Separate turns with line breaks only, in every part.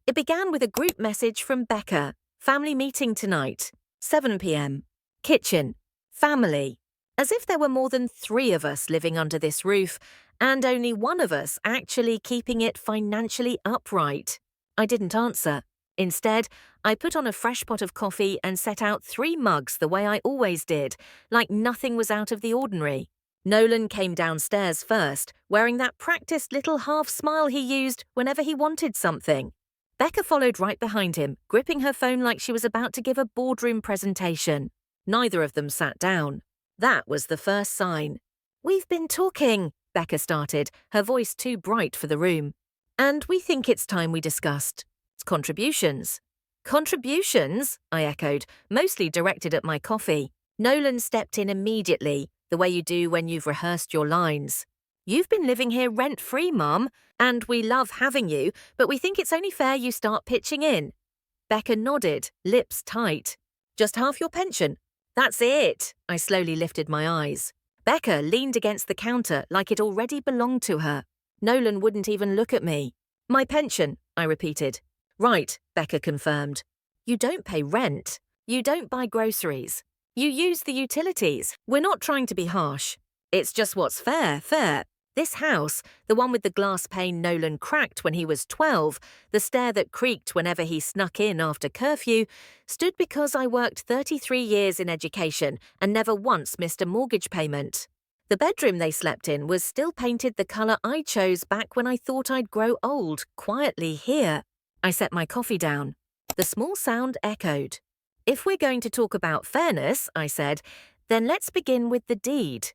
It began with a group message from Becca. Family meeting tonight, 7 p.m. Kitchen. Family. As if there were more than 3 of us living under this roof, and only one of us actually keeping it financially upright. I didn't answer. Instead, I put on a fresh pot of coffee and set out 3 mugs the way I always did, like nothing was out of the ordinary. Nolan came downstairs first, wearing that practiced little half smile he used whenever he wanted something. Becca followed right behind him, gripping her phone like she was about to give a boardroom presentation. Neither of them sat down. That was the first sign. "We've been talking," Becca started, her voice too bright for the room. "And we think it's time we discussed contributions." "Contributions?" I echoed, mostly directed at my coffee. Nolan stepped in immediately, the way you do when you've rehearsed your lines. "You've been living here rent-free, Mum, and we love having you, but we think it's only fair you start pitching in." Becca nodded, lips tight. "Just half your pension?" "That's it." I slowly lifted my eyes. Becca leaned against the counter like it already belonged to her. Nolan wouldn't even look at me. "My pension," I repeated. "Right," Becca confirmed. "You don't pay rent. You don't buy groceries. You use the utilities. We're not trying to be harsh. It's just what's fair. This house, the one with the glass pane Nolan cracked when he was 12, the stair that creaked whenever he snuck in after curfew, stood because I worked 33 years in education and never once missed a mortgage payment. The bedroom they slept in was still painted the colour I chose back when I thought I'd grow old, quietly here. I set my coffee down. The small sound echoed. "If we're going to talk about fairness," I said, "then let's begin with the deed."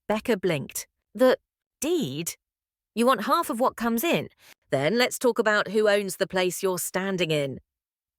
Becca blinked. "The deed? You want half of what comes in? Then let's talk about who owns the place you're standing in."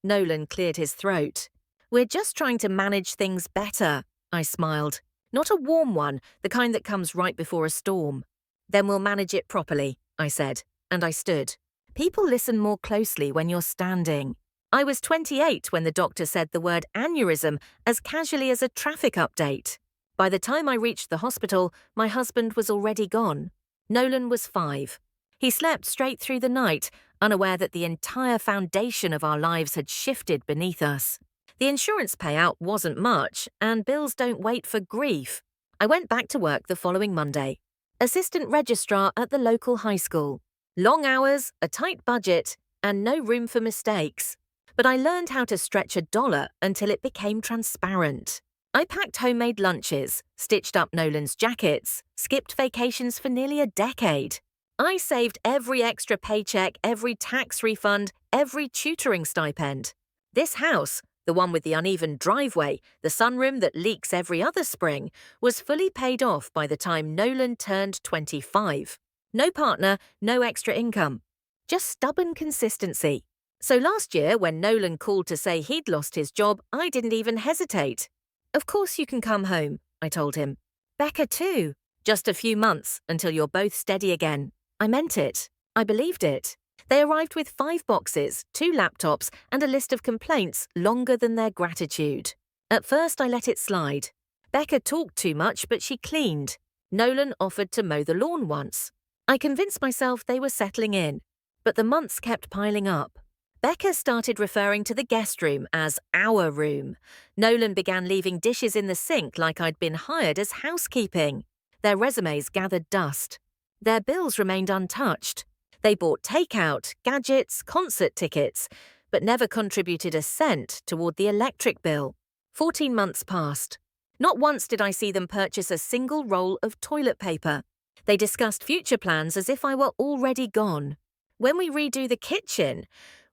Nolan cleared his throat. "We're just trying to manage things better," I smiled. "Not a warm one, the kind that comes right before a storm." "Then we'll manage it properly," I said, and I stood. People listen more closely when you're standing. I was 28 when the doctor said the word aneurysm as casually as a traffic update. By the time I reached the hospital, my husband was already gone. Nolan was 5. He slept straight through the night, unaware that the entire foundation of our lives had shifted beneath us. The insurance payout wasn't much, and bills don't wait for grief. I went back to work the following Monday. Assistant registrar at the local high school. Long hours, a tight budget, and no room for mistakes. But I learned how to stretch a dollar until it became transparent. I packed homemade lunches, stitched up Nolan's jackets, skipped vacations for nearly a decade. I saved every extra paycheck, every tax refund, every tutoring stipend. This house, the one with the uneven driveway, the sunroom that leaks every other spring, was fully paid off by the time Nolan turned 25. No partner, no extra income. Just stubborn consistency. So last year, when Nolan called to say he'd lost his job, I didn't even hesitate. "Of course you can come home," I told him. "Becca too. Just a few months until you're both steady again." I meant it. I believed it. They arrived with 5 boxes, 2 laptops, and a list of complaints longer than their gratitude. At first, I let it slide. Becca talked too much, but she cleaned. Nolan offered to mow the lawn once. I convinced myself they were settling in, but the months kept piling up. Becca started referring to the guest room as our room. Nolan began leaving dishes in the sink like I'd been hired as housekeeping. Their resumes gathered dust. Their bills remained untouched. They bought takeout, gadgets, concert tickets, but never contributed a cent toward the electric bill. 14 months passed. Not once did I see them purchase a single roll of toilet paper. They discussed future plans as if I were already gone. When we redo the kitchen,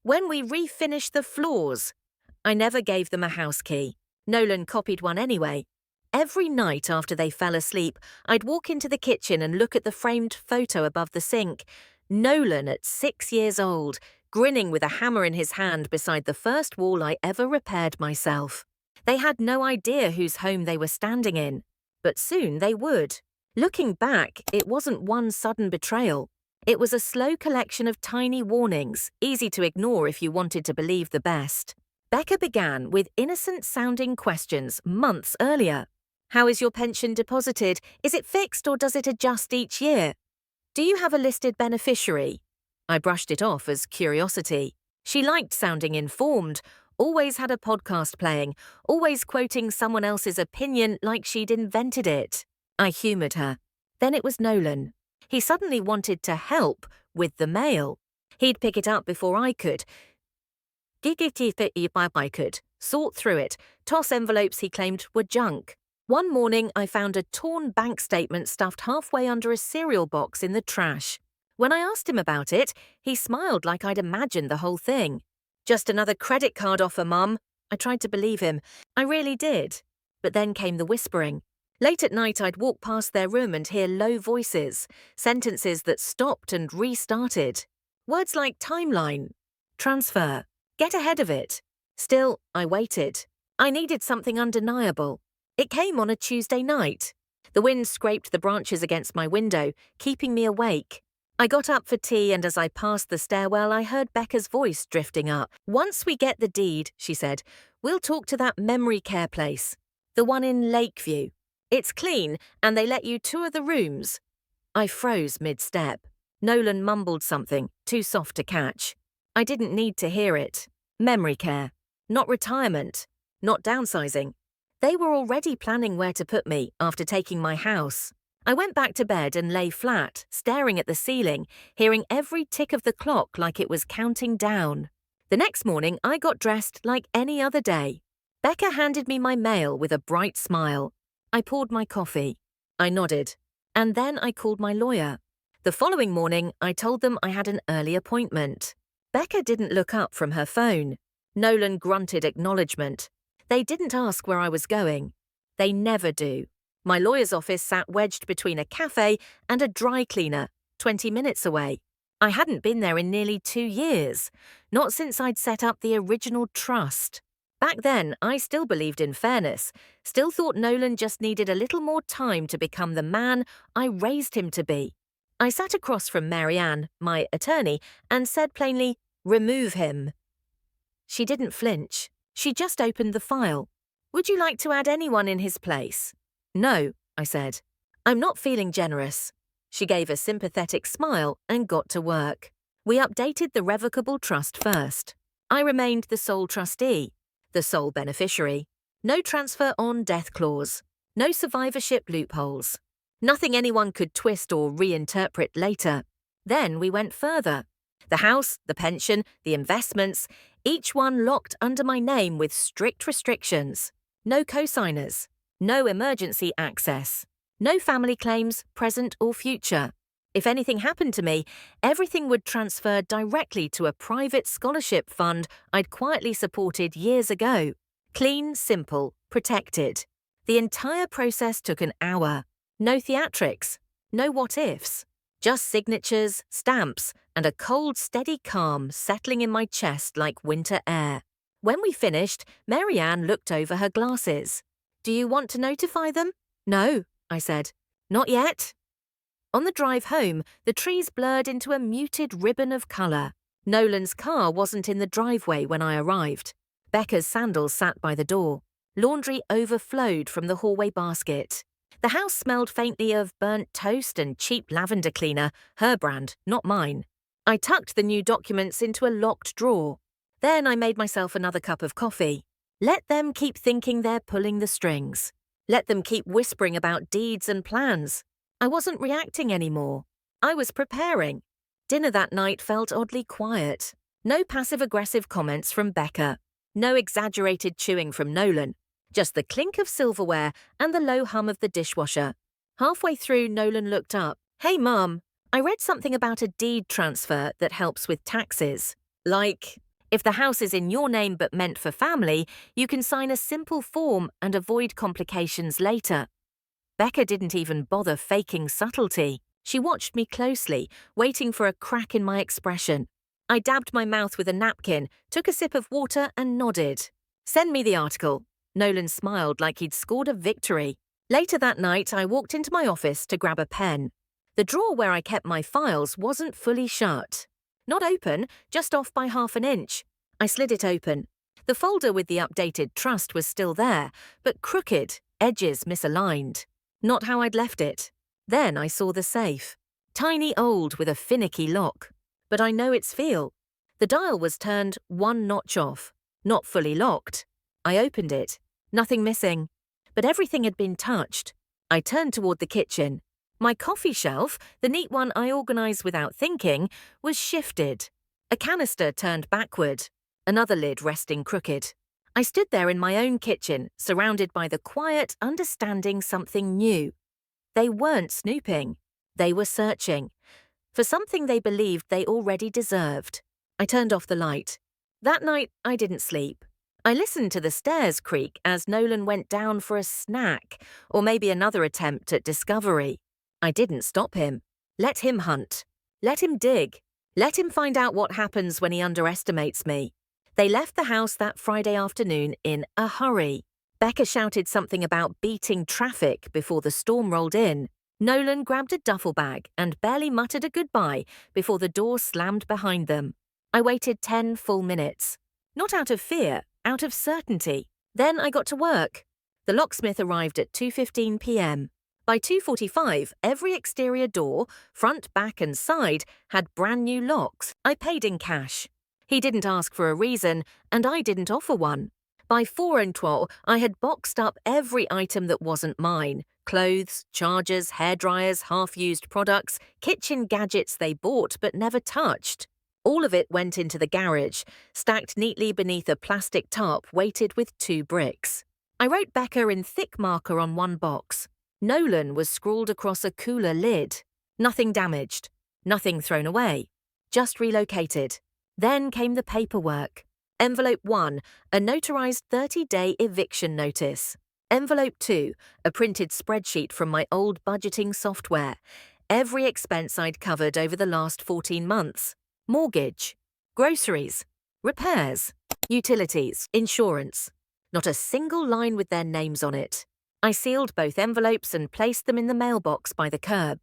when we refinish the floors, I never gave them a house key. Nolan copied one anyway. Every night after they fell asleep, I'd walk into the kitchen and look at the framed photo above the sink. Nolan at 6 years old, grinning with a hammer in his hand beside the first wall I ever repaired myself. They had no idea whose home they were standing in, but soon they would. Looking back, it wasn't one sudden betrayal. It was a slow collection of tiny warnings, easy to ignore if you wanted to believe the best. Becca began with innocent-sounding questions months earlier. "How is your pension deposited? Is it fixed or does it adjust each year? Do you have a listed beneficiary?" I brushed it off as curiosity. She liked sounding informed, always had a podcast playing, always quoting someone else's opinion like she'd invented it. I humoured her. Then it was Nolan. He suddenly wanted to help with the mail. He'd pick it up before I could. I could sort through it, toss envelopes he claimed were junk. One morning, I found a torn bank statement stuffed halfway under a cereal box in the trash. When I asked him about it, he smiled like I'd imagined the whole thing. "Just another credit card offer, Mum." I tried to believe him. I really did. But then came the whispering. Late at night, I'd walk past their room and hear low voices, sentences that stopped and restarted. Words like timeline, transfer, get ahead of it. Still, I waited. I needed something undeniable. It came on a Tuesday night. The wind scraped the branches against my window, keeping me awake. I got up for tea, and as I passed the stairwell, I heard Becca's voice drifting up. "Once we get the deed," she said, "we'll talk to that memory care place. The one in Lakeview. It's clean, and they let you tour the rooms." I froze mid-step. Nolan mumbled something, too soft to catch. I didn't need to hear it. Memory care. Not retirement. Not downsizing. They were already planning where to put me after taking my house. I went back to bed and lay flat, staring at the ceiling, hearing every tick of the clock like it was counting down. The next morning, I got dressed like any other day. Becca handed me my mail with a bright smile. I poured my coffee. I nodded. And then I called my lawyer. The following morning, I told them I had an early appointment. Becca didn't look up from her phone. Nolan grunted acknowledgement. They didn't ask where I was going. They never do. My lawyer's office sat wedged between a cafe and a dry cleaner, 20 minutes away. I hadn't been there in nearly 2 years, not since I'd set up the original trust. Back then, I still believed in fairness, still thought Nolan just needed a little more time to become the man I raised him to be. I sat across from Marianne, my attorney, and said plainly, "Remove him." She didn't flinch. She just opened the file. "Would you like to add anyone in his place?" "No," I said. "I'm not feeling generous." She gave a sympathetic smile and got to work. We updated the revocable trust first. I remained the sole trustee, the sole beneficiary. No transfer on death clause. No survivorship loopholes. Nothing anyone could twist or reinterpret later. Then we went further. The house, the pension, the investments, each one locked under my name with strict restrictions. No co-signers. No emergency access. No family claims, present or future. If anything happened to me, everything would transfer directly to a private scholarship fund I'd quietly supported years ago. Clean, simple, protected. The entire process took an hour. No theatrics. No what-ifs. Just signatures, stamps, and a cold, steady calm settling in my chest like winter air. When we finished, Marianne looked over her glasses. "Do you want to notify them?" "No," I said. "Not yet." On the drive home, the trees blurred into a muted ribbon of colour. Nolan's car wasn't in the driveway when I arrived. Becca's sandals sat by the door. Laundry overflowed from the hallway basket. The house smelled faintly of burnt toast and cheap lavender cleaner, her brand, not mine. I tucked the new documents into a locked drawer. Then I made myself another cup of coffee. Let them keep thinking they're pulling the strings. Let them keep whispering about deeds and plans. I wasn't reacting anymore. I was preparing. Dinner that night felt oddly quiet. No passive-aggressive comments from Becca. No exaggerated chewing from Nolan. Just the clink of silverware and the low hum of the dishwasher. Halfway through, Nolan looked up. "Hey, Mum, I read something about a deed transfer that helps with taxes. Like, if the house is in your name but meant for family, you can sign a simple form and avoid complications later." Becca didn't even bother faking subtlety. She watched me closely, waiting for a crack in my expression. I dabbed my mouth with a napkin, took a sip of water and nodded. "Send me the article." Nolan smiled like he'd scored a victory. Later that night, I walked into my office to grab a pen. The drawer where I kept my files wasn't fully shut. Not open, just off by half an inch. I slid it open. The folder with the updated trust was still there, but crooked, edges misaligned. Not how I'd left it. Then I saw the safe. Tiny old with a finicky lock. But I know its feel. The dial was turned one notch off, not fully locked. I opened it. Nothing missing. But everything had been touched. I turned toward the kitchen. My coffee shelf, the neat one I organized without thinking, was shifted. A canister turned backward. Another lid resting crooked. I stood there in my own kitchen, surrounded by the quiet understanding something new. They weren't snooping. They were searching for something they believed they already deserved. I turned off the light. That night, I didn't sleep. I listened to the stairs creak as Nolan went down for a snack, or maybe another attempt at discovery. I didn't stop him. Let him hunt. Let him dig. Let him find out what happens when he underestimates me. They left the house that Friday afternoon in a hurry. Becca shouted something about beating traffic before the storm rolled in. Nolan grabbed a duffel bag and barely muttered a goodbye before the door slammed behind them. I waited 10 full minutes. Not out of fear, out of certainty. Then I got to work. The locksmith arrived at 2:15 p.m. By 2:45, every exterior door, front, back and side, had brand new locks. I paid in cash. He didn't ask for a reason, and I didn't offer one. By 4:12, I had boxed up every item that wasn't mine. Clothes, chargers, hairdryers, half-used products, kitchen gadgets they bought but never touched. All of it went into the garage, stacked neatly beneath a plastic tarp weighted with 2 bricks. I wrote Becca in thick marker on one box. Nolan was scrawled across a cooler lid. Nothing damaged. Nothing thrown away. Just relocated. Then came the paperwork. Envelope 1, a notarized 30-day eviction notice. Envelope 2, a printed spreadsheet from my old budgeting software. Every expense I'd covered over the last 14 months. Mortgage, groceries, repairs, utilities, insurance. Not a single line with their names on it. I sealed both envelopes and placed them in the mailbox by the curb.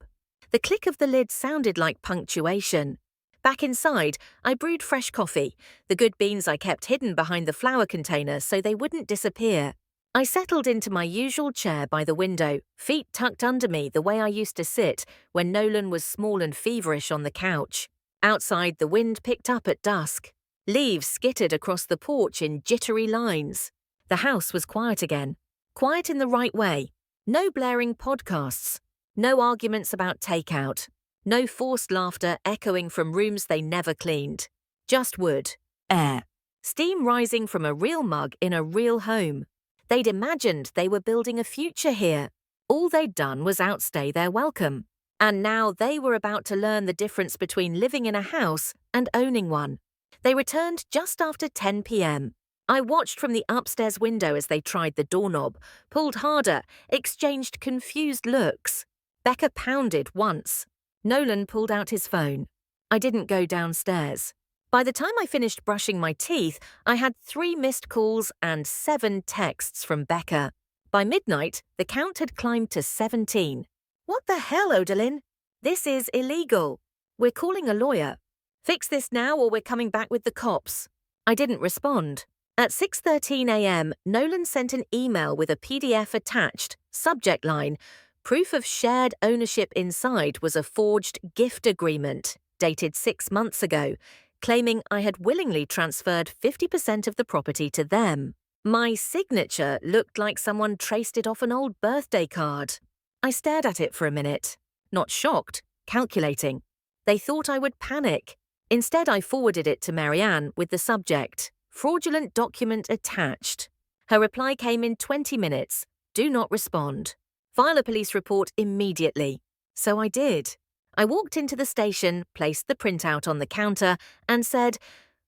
The click of the lid sounded like punctuation. Back inside, I brewed fresh coffee, the good beans I kept hidden behind the flour container so they wouldn't disappear. I settled into my usual chair by the window, feet tucked under me the way I used to sit when Nolan was small and feverish on the couch. Outside, the wind picked up at dusk. Leaves skittered across the porch in jittery lines. The house was quiet again. Quiet in the right way. No blaring podcasts. No arguments about takeout. No forced laughter echoing from rooms they never cleaned. Just wood. Air. Steam rising from a real mug in a real home. They'd imagined they were building a future here. All they'd done was outstay their welcome. And now they were about to learn the difference between living in a house and owning one. They returned just after 10 p.m. I watched from the upstairs window as they tried the doorknob, pulled harder, exchanged confused looks. Becca pounded once. Nolan pulled out his phone. I didn't go downstairs. By the time I finished brushing my teeth, I had 3 missed calls and 7 texts from Becca. By midnight, the count had climbed to 17. What the hell, Odalyn? This is illegal. We're calling a lawyer. Fix this now or we're coming back with the cops. I didn't respond. At 6:13 a.m., Nolan sent an email with a PDF attached, subject line, proof of shared ownership inside was a forged gift agreement, dated 6 months ago, claiming I had willingly transferred 50% of the property to them. My signature looked like someone traced it off an old birthday card. I stared at it for a minute, not shocked, calculating. They thought I would panic. Instead, I forwarded it to Marianne with the subject, fraudulent document attached. Her reply came in 20 minutes. Do not respond. File a police report immediately. So I did. I walked into the station, placed the printout on the counter, and said,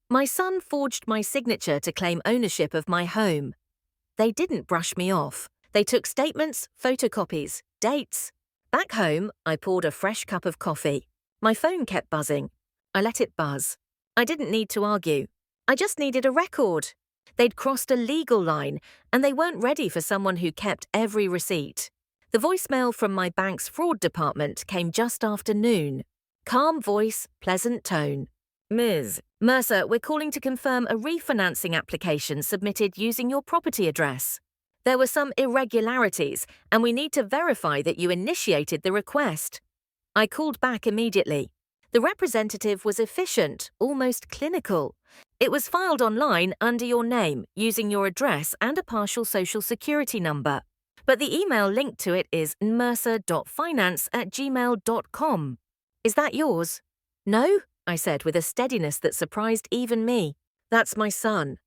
"My son forged my signature to claim ownership of my home." They didn't brush me off. They took statements, photocopies, dates. Back home, I poured a fresh cup of coffee. My phone kept buzzing. I let it buzz. I didn't need to argue. I just needed a record. They'd crossed a legal line, and they weren't ready for someone who kept every receipt. The voicemail from my bank's fraud department came just after noon. Calm voice, pleasant tone. "Ms. Mercer, we're calling to confirm a refinancing application submitted using your property address. There were some irregularities, and we need to verify that you initiated the request." I called back immediately. The representative was efficient, almost clinical. It was filed online under your name, using your address and a partial social security number. But the email linked to it is nmersa.finance@gmail.com. Is that yours? No, I said with a steadiness that surprised even me. That's my son.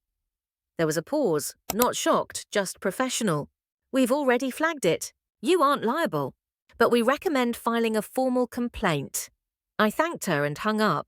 There was a pause, not shocked, just professional. We've already flagged it. You aren't liable. But we recommend filing a formal complaint. I thanked her and hung up.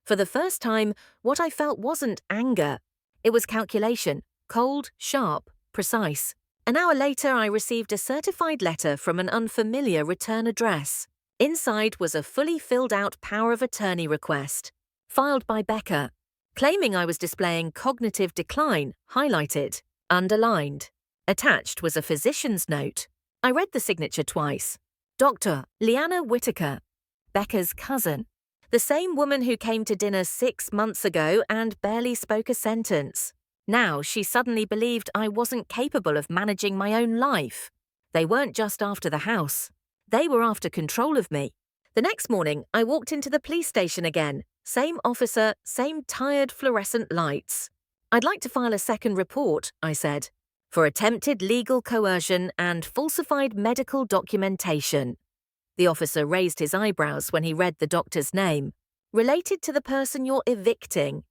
For the first time, what I felt wasn't anger. It was calculation, cold, sharp, precise. An hour later, I received a certified letter from an unfamiliar return address. Inside was a fully filled-out power of attorney request, filed by Becca, claiming I was displaying cognitive decline, highlighted, underlined. Attached was a physician's note. I read the signature twice. Dr. Leanna Whitaker, Becca's cousin. The same woman who came to dinner 6 months ago and barely spoke a sentence. Now she suddenly believed I wasn't capable of managing my own life. They weren't just after the house. They were after control of me. The next morning, I walked into the police station again. Same officer, same tired fluorescent lights. I'd like to file a second report, I said, for attempted legal coercion and falsified medical documentation. The officer raised his eyebrows when he read the doctor's name. Related to the person you're evicting.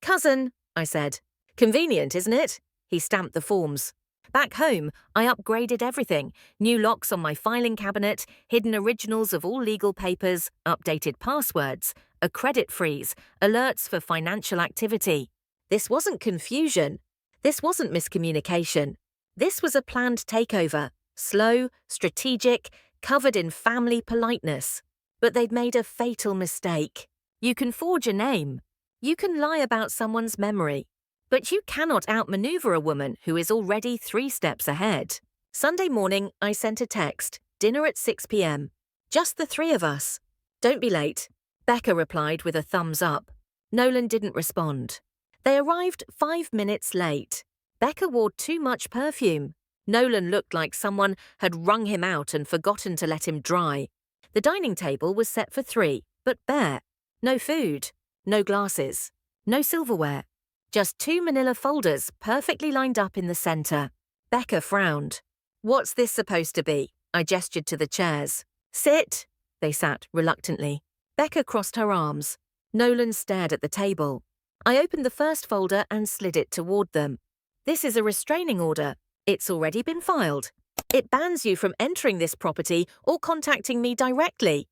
Cousin, I said. Convenient, isn't it? He stamped the forms. Back home, I upgraded everything. New locks on my filing cabinet, hidden originals of all legal papers, updated passwords, a credit freeze, alerts for financial activity. This wasn't confusion. This wasn't miscommunication. This was a planned takeover. Slow, strategic, covered in family politeness. But they'd made a fatal mistake. You can forge a name. You can lie about someone's memory. But you cannot outmaneuver a woman who is already 3 steps ahead. Sunday morning, I sent a text. Dinner at 6 p.m. Just the 3 of us. Don't be late. Becca replied with a thumbs up. Nolan didn't respond. They arrived 5 minutes late. Becca wore too much perfume. Nolan looked like someone had wrung him out and forgotten to let him dry. The dining table was set for 3, but bare. No food. No glasses. No silverware. Just 2 manila folders perfectly lined up in the center. Becca frowned. What's this supposed to be? I gestured to the chairs. Sit. They sat reluctantly. Becca crossed her arms. Nolan stared at the table. I opened the first folder and slid it toward them. This is a restraining order. It's already been filed. It bans you from entering this property or contacting me directly.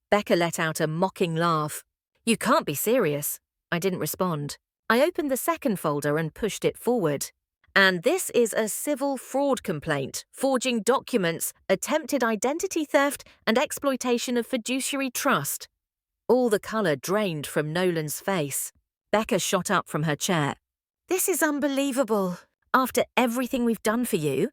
Becca let out a mocking laugh. You can't be serious. I didn't respond. I opened the second folder and pushed it forward. And this is a civil fraud complaint, forging documents, attempted identity theft, and exploitation of fiduciary trust. All the colour drained from Nolan's face. Becca shot up from her chair. This is unbelievable. After everything we've done for you?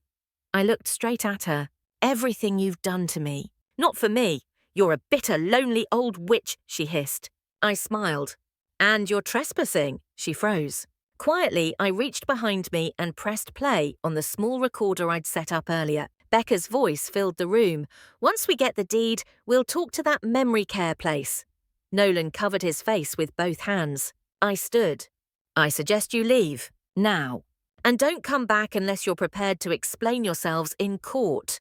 I looked straight at her. Everything you've done to me. Not for me. You're a bitter, lonely old witch, she hissed. I smiled. And you're trespassing, she froze. Quietly, I reached behind me and pressed play on the small recorder I'd set up earlier. Becca's voice filled the room. Once we get the deed, we'll talk to that memory care place. Nolan covered his face with both hands. I stood. I suggest you leave. Now. And don't come back unless you're prepared to explain yourselves in court.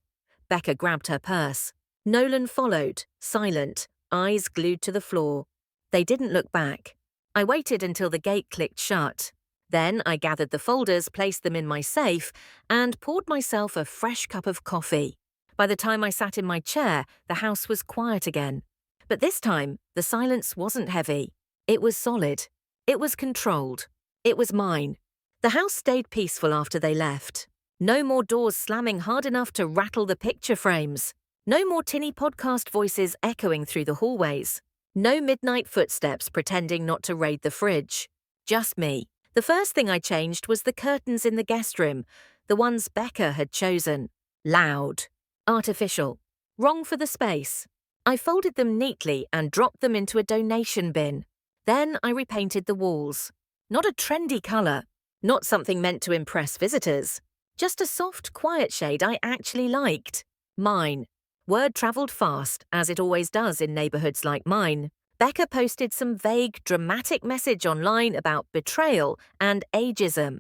Becca grabbed her purse. Nolan followed, silent, eyes glued to the floor. They didn't look back. I waited until the gate clicked shut. Then I gathered the folders, placed them in my safe, and poured myself a fresh cup of coffee. By the time I sat in my chair, the house was quiet again. But this time, the silence wasn't heavy. It was solid. It was controlled. It was mine. The house stayed peaceful after they left. No more doors slamming hard enough to rattle the picture frames. No more tinny podcast voices echoing through the hallways. No midnight footsteps pretending not to raid the fridge. Just me. The first thing I changed was the curtains in the guest room, the ones Becca had chosen. Loud. Artificial. Wrong for the space. I folded them neatly and dropped them into a donation bin. Then I repainted the walls. Not a trendy colour. Not something meant to impress visitors. Just a soft, quiet shade I actually liked. Mine. Word travelled fast, as it always does in neighbourhoods like mine. Becca posted some vague, dramatic message online about betrayal and ageism.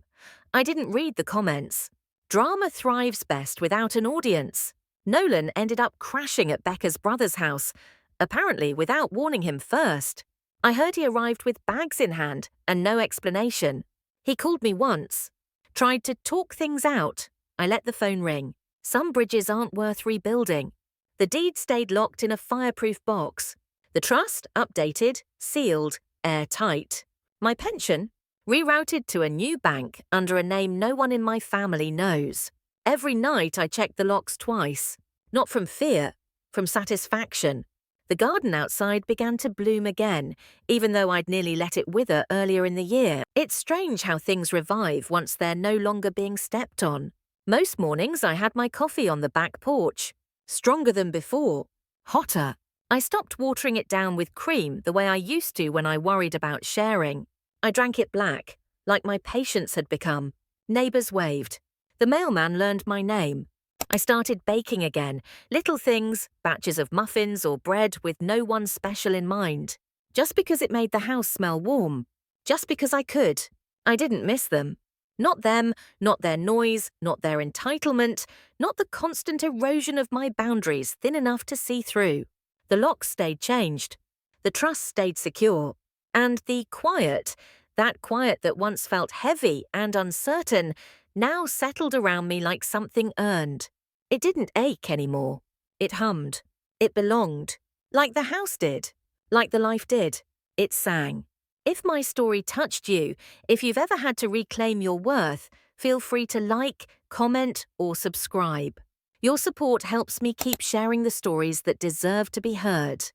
I didn't read the comments. Drama thrives best without an audience. Nolan ended up crashing at Becca's brother's house, apparently without warning him first. I heard he arrived with bags in hand and no explanation. He called me once. Tried to talk things out. I let the phone ring. Some bridges aren't worth rebuilding. The deed stayed locked in a fireproof box. The trust updated, sealed, airtight. My pension rerouted to a new bank under a name no one in my family knows. Every night I checked the locks twice. Not from fear, from satisfaction. The garden outside began to bloom again, even though I'd nearly let it wither earlier in the year. It's strange how things revive once they're no longer being stepped on. Most mornings I had my coffee on the back porch. Stronger than before. Hotter. I stopped watering it down with cream the way I used to when I worried about sharing. I drank it black, like my patience had become. Neighbours waved. The mailman learned my name. I started baking again, little things, batches of muffins or bread with no one special in mind. Just because it made the house smell warm. Just because I could. I didn't miss them. Not them, not their noise, not their entitlement, not the constant erosion of my boundaries thin enough to see through. The locks stayed changed. The trust stayed secure. And the quiet, that quiet that once felt heavy and uncertain, now settled around me like something earned. It didn't ache anymore. It hummed. It belonged. Like the house did. Like the life did. It sang. If my story touched you, if you've ever had to reclaim your worth, feel free to like, comment, or subscribe. Your support helps me keep sharing the stories that deserve to be heard.